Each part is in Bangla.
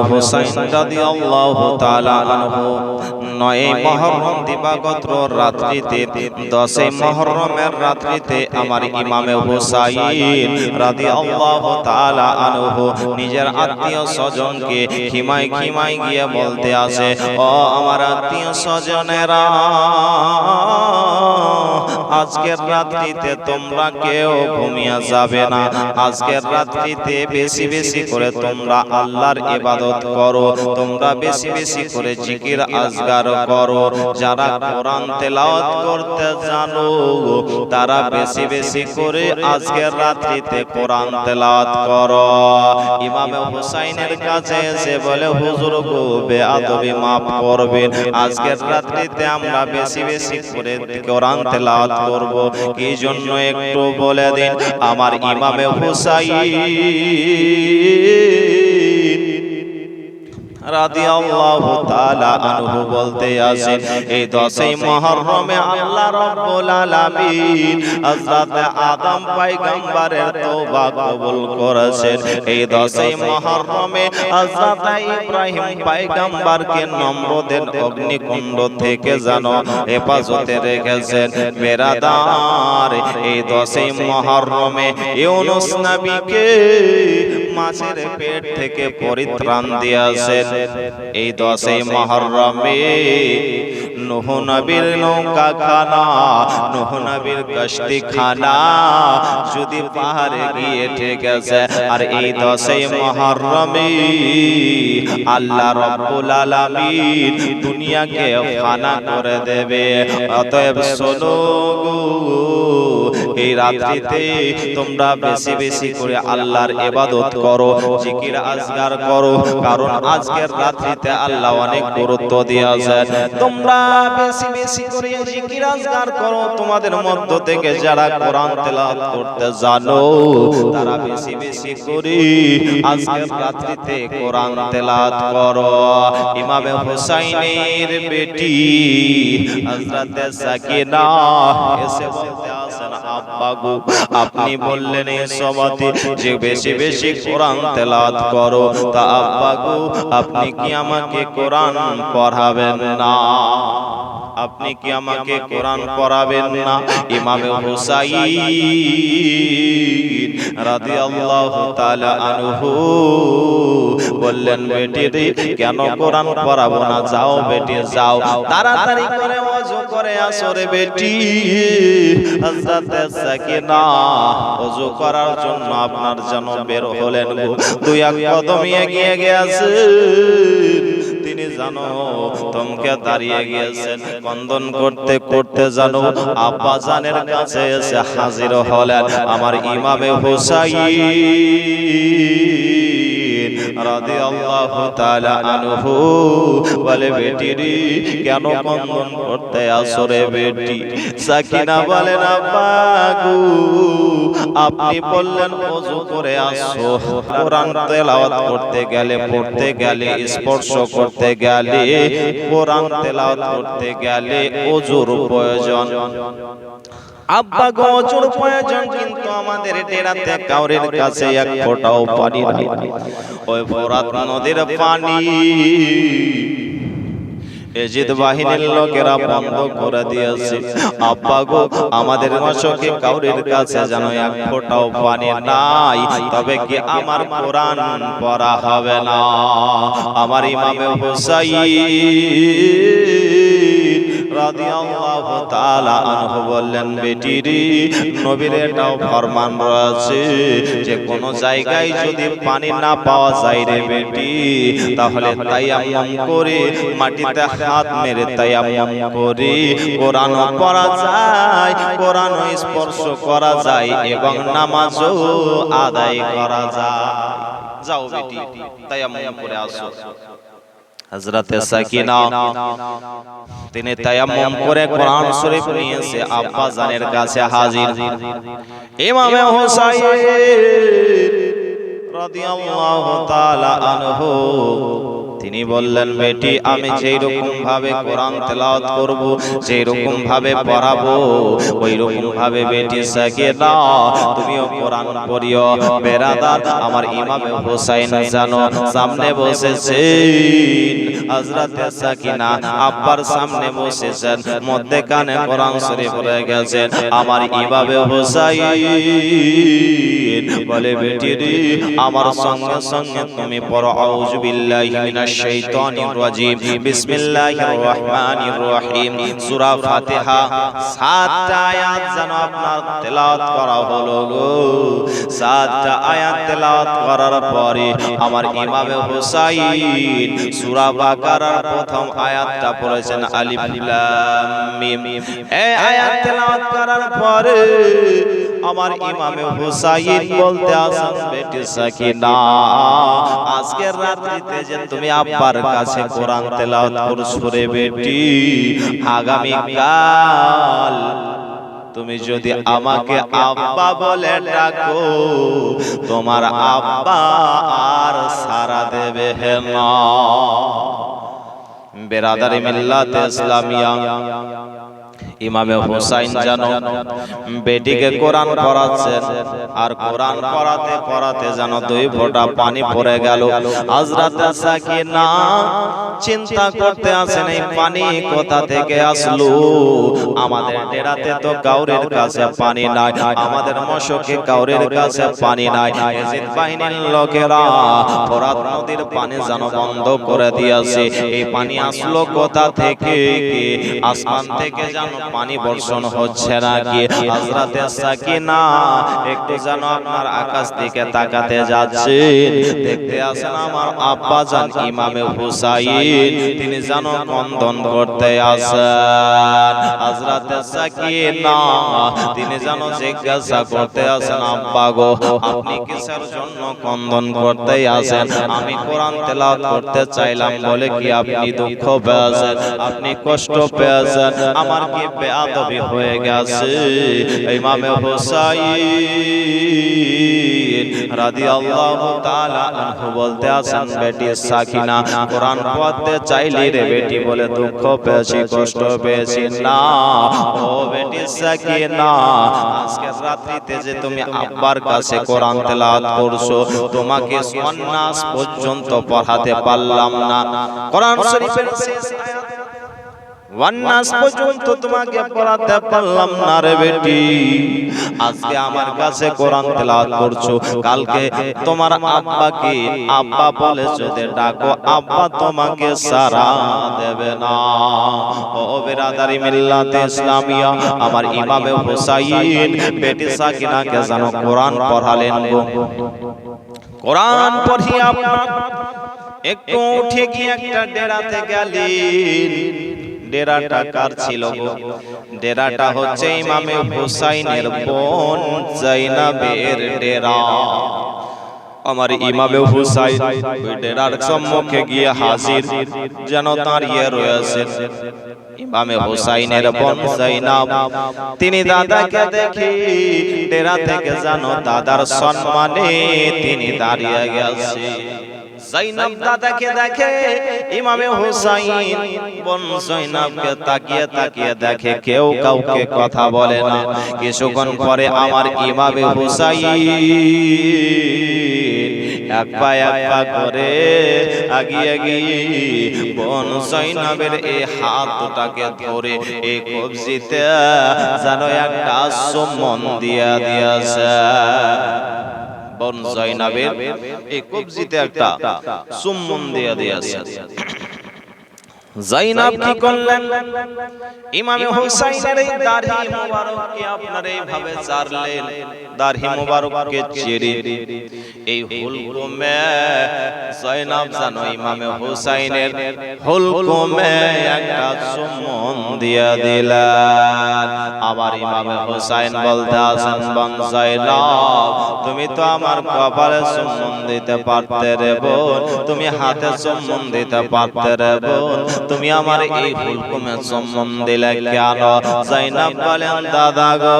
হুসাইন রাদিয়াল্লাহু তাআলা আনহু 9 মুহররম দিবাগত রাত্রিতে 10 মুহররমের রাত্রিতে আমার ইমামে হুসাইন রাদিয়াল্লাহু তাআলা আনহু নিজের আত্মীয় স্বজনকে খিমায় খিমায় গিয়ে বলতে আসে, ও আমার আত্মীয় স্বজনেরা, আজকের রাত্রিতে তোমরা কেউ ঘুমিয়ে যাবে না। আজকের রাত্রিতে বেশি বেশি করে তোমরা আল্লাহর ইবাদত করো, তোমরা বেশি বেশি করে জিকির আজগার করো। যারা কোরআন তেলাওয়াত করতে জানো তারা বেশি বেশি করে আজকের রাত্রিতে কোরআন তেলাওয়াত করো। ইমাম হুসাইনের কাছে এসে বলে, হুজুর গো, বেয়াদবি মাফ করবেন, আজকের রাত্রিতে আমরা বেশি বেশি করে কোরআন তেলাওয়াত করব। কি জন্য একটু বলে দিন। আমার ইমামে হুসাইন রাদিয়াল্লাহু তাআলা আনহু বলতে আসেন, এই 10 মুহররমে আল্লাহ রাব্বুল আলামিন হযরত আদম পয়গম্বরের তওবা কবুল করেছেন। এই 10 মুহররমে হযরত ইব্রাহিম পয়গম্বরকে নমরুদের অগ্নিকুণ্ড থেকে যেন হেফাজতে রেখেছেন। বেরাদার, এই 10 মুহররমে ইউনূস নবীকে মাছের পেট থেকে পরিত্রাণ দিয়েছেন। এই 10 মুহররমে নূহ নবীর নৌকা খানা, নূহ নবীর কশতি খানা যদি পাহাড়ে গিয়ে ঠেকেছে। আর এই 10 মুহররমে আল্লাহ রাব্বুল আলামিন দুনিয়াকে ফানা করে দেবে। অতএব শোনো গো, এই রাত্রিতে তোমরা বেশি বেশি করে আল্লাহর ইবাদত করো, জিকির আজগার করো, কারণ আজকের রাত্রিতে আল্লাহ অনেক গুরুত্ব দিয়েছেন। তোমরা বেশি বেশি করে জিকির আজগার করো। তোমাদের মধ্য থেকে যারা কোরআন তেলাওয়াত করতে জানো তারা বেশি বেশি করে আজকের রাত্রিতে কোরআন তেলাওয়াত করো। ইমাম হুসাইনের বেটি হযরত সাকিনা এসে বলতে আসেন, আব্বা গো, আপনি বললেন এই সমাতে যে বেশি বেশি কোরআন তেলাওয়াত করো, তা আব্বা গো, আপনি কি আমাকে কোরআন পড়াবেন না? আপনি কি আমাকে কোরআন পড়াবেন না? ইমাম হুসাইন রাদিয়াল্লাহু তাআলা আনহু বললেন, বেটি রে, কেন কোরআন পড়াবো না? যাও বেটি, যাও, তাড়াতাড়ি করে ওযু করে আসো রে বেটি। হযরত সাকিনা ওযু করার জন্য আপনার জন্য বের হলেন গো। দুই এক কদম এগিয়ে গিয়েছেন, তিনি জানো থমকে দাঁড়িয়ে গিয়েছেন। বন্দন করতে করতে জানো আব্বা জানের কাছে এসে হাজির হলেন আমার ইমামে হুসাইন রাদিয়াল্লাহু তাআলা আনহু। বলে, বেটি রে, কেন বন্দন করতে আসো রে বেটি? সাকিনা বলেন, আব্বা গো, আপনি বললেন ওযু করে আসো, কোরআন তেলাওয়াত করতে গেলে, পড়তে গেলে, স্পর্শ করতে গেলে, কোরআন তেলাওয়াত করতে গেলে ওযুর প্রয়োজন। আব্বা গো, ওযুর প্রয়োজন, কিন্তু আমাদের ডেরাতে কাউরের কাছে এক ফোঁটাও পানি নেই। ওই ফোরাত নদীর পানি এজিদ বাহিনীর লোকেরা বন্ধ করে দিয়েছে। আব্বা গো, আমাদের মশকে কাউরের কাছে যেন এক ফোঁটাও পানি নাই, তবে কি আমার কোরআন পড়া হবে না? আমার ইমামে হুসাইন রাদিয়াল্লাহু তাআলা আনহু বললেন, বেটি রে, নবীর এটাও ফরমান রয়েছে যে কোন জায়গায় যদি পানি না পাওয়া যায় রে বেটি, তাহলে তায়াম্মুম করে, মাটিতে হাত মেরে তায়াম্মুম করে কোরআন পড়া যায়, কোরআন স্পর্শ করা যায় এবং নামাজও আদায় করা যায়। যাও বেটি, তায়াম্মুম করে আসো। হযরত সাকিনা তিনি তায়াম্মুম করে কোরআন শরীফ নিয়ে এসে আব্বা জানের কাছে হাজির। ইমাম হুসাইন রাদিয়াল্লাহু তাআলা আনহু তিনি বললেন, বেটি আমি যেই রকম ভাবে কোরআন তেলাওয়াত করব, যেই রকম ভাবে পড়াবো, ওই রকম ভাবে বেটি সাকিনা তুমিও কোরআন পড়িও। বেরাদার আমার ইমাম হুসাইন জানো সামনে বসেছেন, হযরত সাকিনা আব্বার সামনে বসেছেন, মধ্যে কানে কোরআন শরীফ পড়ে গেছেন। আমার ইমাম হুসাইন বলে, বেটি রে আমার সঙ্গে সঙ্গে তুমি পড়ো আউযু বিল্লাহি মিনাশ শাইতানির রাজিম, বিসমিল্লাহির রহমানির রহিম। সূরা ফাতিহা 7টা আয়াত যেন আপনার তেলাওয়াত করা হলো গো। 7টা আয়াত তেলাওয়াত করার পরে আমার ইমাম হুসাইন সূরা বাকারার প্রথম আয়াতটা পড়েছেন, আলিফ লাম মিম। এই আয়াত তেলাওয়াত করার পরে আমার ইমাম হুসাইন বলতে আছেন, বেটি সাকিনা আজকের রাত্রিতে যে তুমি আব্বার কাছে কোরআন তেলাওয়াত করছো রে বেটি, আগামী কাল তুমি যদি আমাকে আব্বা বলে ডাকো, তোমার আব্বা আর সারা দেবে না। বেরাদারি মিল্লাত ইসলামিয়া ইমাম হুসাইন জানো বেটিকে কোরআন পড়াচ্ছেন, আর কোরআন পড়াতে পড়াতে জানো 2 ফোঁটা পানি পড়ে গেল। হযরত সাকিনা চিন্তা করতে আছেন, এই পানি কোথা থেকে আসলো? আমাদের ডেরাতে তো কাউরের কাছে পানি নাই, আমাদের মশকে কাউরের কাছে পানি নাই। ইয়াজিদ বাহিনীর লোকেরা ফোরাত নদীর পানি জানো বন্ধ করে দিয়েছে। এই পানি আসলো কোথা থেকে? আসমান থেকে জানো পানি বর্ষণ হচ্ছে নাকি? হযরত সাকিনা একটু যেন আপনার আকাশ দিকে তাকাতে যাচ্ছে, দেখতে আসেন আমার আব্বা জান ইমাম হুসাইন, তিনি যেন ক্রন্দন করতে আসেন। হযরত সাকিনা তিনি যেন জিজ্ঞাসা করতে আসেন, আব্বা গো আপনি কিসের জন্য ক্রন্দন করতে আসেন? আমি কোরআন তেলাওয়াত করতে চাইলাম বলে কি আপনি দুঃখ পেয়েছেন, আপনি কষ্ট পেয়েছেন? আমার কি বেয়াদবি হয়ে গেছে? ইমাম হুসাইন রাদিয়াল্লাহু তাআলা আনহু বলতে আছেন, বেটি সাকিনা কোরআন পড়তে চাইলি রে বেটি বলে দুঃখ পেয়েছি, কষ্ট পেয়েছি না। ও বেটি সাকিনা আজকে রাত্রিতে যে তুমি আব্বার কাছে কোরআন তেলাওয়াত করছো, তোমাকে সন্ন্যাস পর্যন্ত পড়াতে পারলাম না। কোরআন শরীফের শেষ আয়াত ওয়ান্নাস পর্যন্ত তোমাকে পড়াতে পারলাম না রে বেটি। আজকে আমার কাছে কোরআন তেলাওয়াত করছো, কালকে তোমার আব্বাকে আব্বা বলে যদি ডাকো, আব্বা তোমাকে সারা দেবে না। ও বিরাদারি মিল্লাত ইসলামিয়া আমার ইমাম হুসাইন বেটি সাকিনাকে জানো কোরআন পড়ালেন গো। কোরআন পড়িয়ে আপনার একটু উঠে গিয়ে একটা ডেরাতে গেলেন। ডেরাটা কার ছিল গো? ডেরাটা হচ্ছে ইমাম হুসাইনের বোন জাইনাবের ডেরা। আমার ইমাম হুসাইন ওই ডেরার সম্মুখে গিয়ে হাজির, যেন দাঁড়িয়ে রয়েছেন ইমাম হুসাইনের বোন জাইনাব। তিনি দাদাকে দেখে ডেরা থেকে জানো দাদার সম্মানে তিনি দাঁড়িয়ে গেছে। জাইনাব দাদাকে দেখে, ইমাম হুসাইন বোন জাইনাবকে তাকিয়ে তাকিয়ে দেখে, কেউ কাউকে কথা বলে না। কিছুক্ষণ পরে আমার ইমাম হুসাইন এক পা করে আগিয়ে গিয়ে বোন জাইনাবের এই হাতটাকে ধরে এই কবজিতে যেন একটা চুম্বন দিয়ে দিয়েছে। বোন জাইনাবের এই কবজিতে একটা চুম্বন দিয়ে দিয়েছে। জাইনাব কি করলেন? ইমাম হুসাইনের এই দাড়ি মোবারককে আপনার এইভাবে চারলেন, দাড়ি মোবারককে চেড়ে এই হুলকুমে জাইনাব জানো ইমাম হুসাইনের হুলকুমে একটা চুম্বন দিয়ে দিলেন। আবার ইমাম হুসাইন বলতে আছেন, বোন জাইনাব তুমি তো আমার কপালে চুম্বন দিতে পারতে রে বোন, তুমি হাতে চুম্বন দিতে পারতে রে বোন, তুমি আমার এই হুলকুমে সম্মান দিলে কেন? যায়েনব বলেন দাদা গো,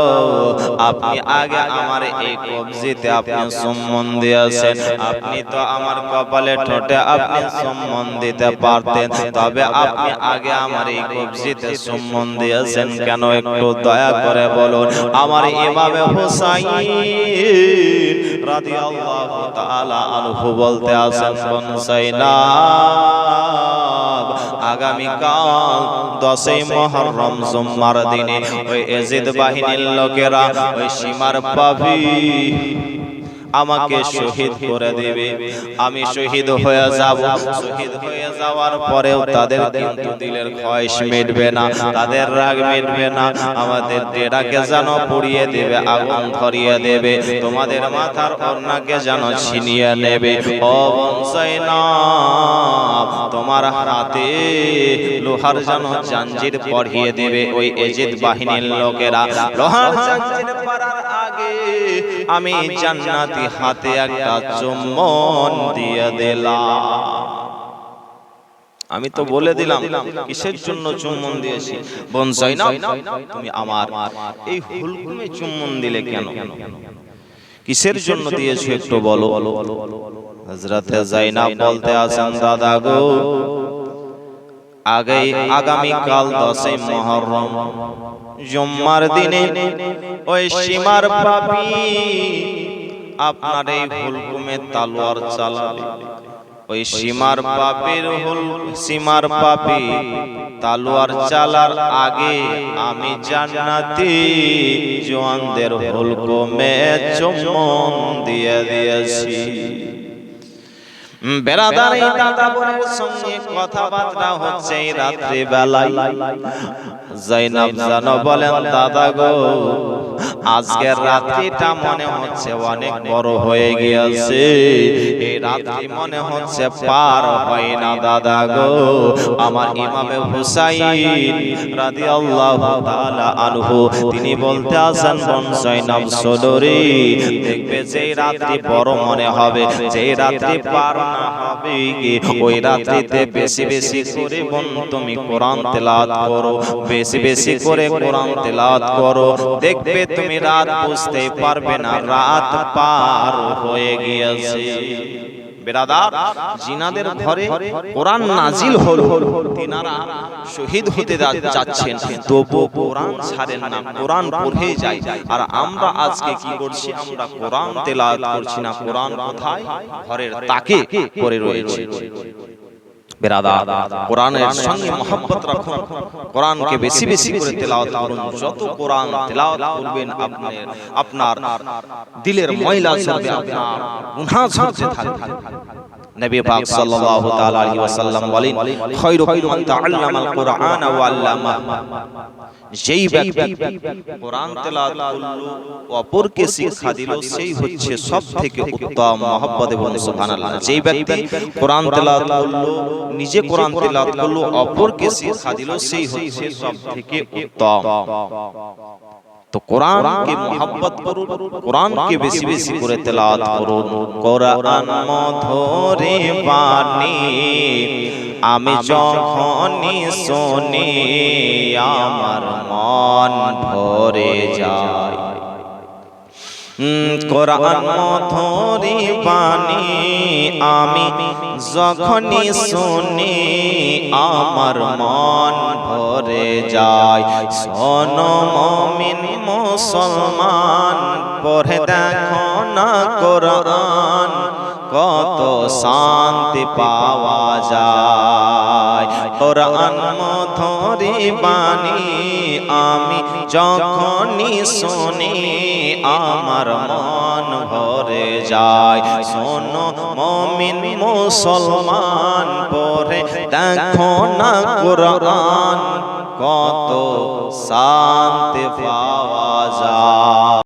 আপনি আগে আমার এই কবজিতে আপনি সম্মান দিয়েছেন, আপনি তো আমার কপালে ঠোঁটে আপনি সম্মান দিতে পারতেন, তবে আপনি আগে আমার এই কবজিতে সম্মান দিয়েছেন কেন? একটু দয়া করে বলুন। আমার ইমামে হুসাইন রাদিয়াল্লাহু তাআলা আনহু বলতে আছেন, বোন যায়েনব, আগামীকাল 10ই মুহররম জুম্মার দিনে ওই এজিদ বাহিনীর লোকেরা ওই সীমার পাবি আমাকে শহীদ করে দেবে, আমি শহীদ হয়ে যাব। শহীদ হয়ে যাওয়ার পরেও তাদের কিন্তু দিলের খয়েশ মিটবে না, তাদের রাগ মিটবে না, আমাদের ডেরাকে যেন পুড়িয়ে দেবে, আগুন ধরিয়ে দেবে, তোমাদের মাথার ওড়নাকে যেন ছিনিয়ে নেবে। ও বোন যায়েনব, তোমার হাতে লোহার যেন জাঞ্জির পরিয়ে দেবে ওই এজিদ বাহিনীর লোকেরা। লোহার জাঞ্জির পরার আগে আমি জান্নাতি হাতে একটা চুম্বন দিয়ে দিলাম। আমি তো বলে দিলাম কিসের জন্য চুম্বন দিয়েছি। বোন যায়েনব, তুমি আমার এই হুলকুমে চুম্বন দিলে কেন? কিসের জন্য দিয়েছো একটু বলো। হযরতে যায়েনব বলতে আছেন, দাদা গো, আগামীকাল 10ই মুহররম জুম্মার দিনে ওই সীমার পাপী আপনার এই হুলকুমে তালোয়ার চালাবে। ওই সীমার পাপী তালোয়ার চালার আগে আমি জান্নাতি জওয়ানদের হুলকুমে চুম্বন দিয়ে দিয়েছি। বেরাদার দাদা বোনের সঙ্গে কথাবার্তা হচ্ছে রাত্রি বেলায়। যায়েনব জানো বলেন, দাদা গো, আজকের রাত্রিটা মনে হচ্ছে অনেক বড় হয়ে গিয়েছে, এই রাত্রি মনে হচ্ছে পার হয় না দাদা গো। আমার ইমামে হুসাইন রাদিয়াল্লাহু তাআলা আনহু তিনি বলতে আছেন, বোন যায়েনব শোনো, দেখবে যে রাত্রি বড় মনে হবে, যে রাত্রি পার না হবে, ওই রাত্রিতে বেশি বেশি করে বোন তুমি কোরআন তেলাওয়াত করো, বেশি বেশি করে কোরআন তেলাওয়াত করো, দেখবে তুমি রাত বুঝতেই পারবে না রাত পার হয়ে গিয়েছে। বেরাদার, জিনাদের ঘরে কোরআন নাজিল হলো, তিনারা শহীদ হতে যাচ্ছেন, তবু কোরআন ছাড়েন না, কোরআন পড়ে যায়। আর আমরা আজকে কি করছি? আমরা কোরআন তেলাওয়াত করছি না, কোরআন কোথায়? ঘরের তাকে পড়ে রয়েছে। বেরাদার, কোরআনের সঙ্গে মহব্বত রাখুন, কোরআনকে বেশি বেশি করে তেলাওয়াত করুন। যত কোরআন তেলাওয়াত করবেন আপনার দিলের ময়লা ঝরবে, আপনার গুনাহ ঝরতে থাকবে। নবী পাক সাল্লাল্লাহু তাআলা আলাইহি ওয়াসাল্লাম বলেন, খায়রুকুম মান তাআল্লামাল কুরআনা ওয়া আল্লামা। যেই ব্যক্তি কোরআন তেলাওয়াত করলো, অপরকে শিক্ষা দিল, সেই হচ্ছে সবথেকে উত্তম। মহব্বত এবং সুবহানাল্লাহ। যেই ব্যক্তি কোরআন তেলাওয়াত করলো, নিজে কোরআন তেলাওয়াত করলো, অপরকে শিক্ষা দিল, সেই হচ্ছে সবথেকে উত্তম। তো কোরআনকে মহব্বত করুন, কোরআনকে বেশি বেশি করে তেলাওয়াত করুন। কোরআন মধুরে বাণী আমি যখনই শুনি আমার মন ভরে যায়। কোরআন মধুরে বাণী আমি যখনই শুনি আমার মন ভরে যায়। শোনো মুমিন মুসলমান, পড়ে দেখো না কোরআন, কত শান্তি পাওয়া যায়। কোরআন মধুরে বাণী আমি যখনই শুনি আমার মন ভরে যায়। শোনো মুমিন মুসলমান, পড়ে দেখো না কোরআন, কত শান্তি পাওয়া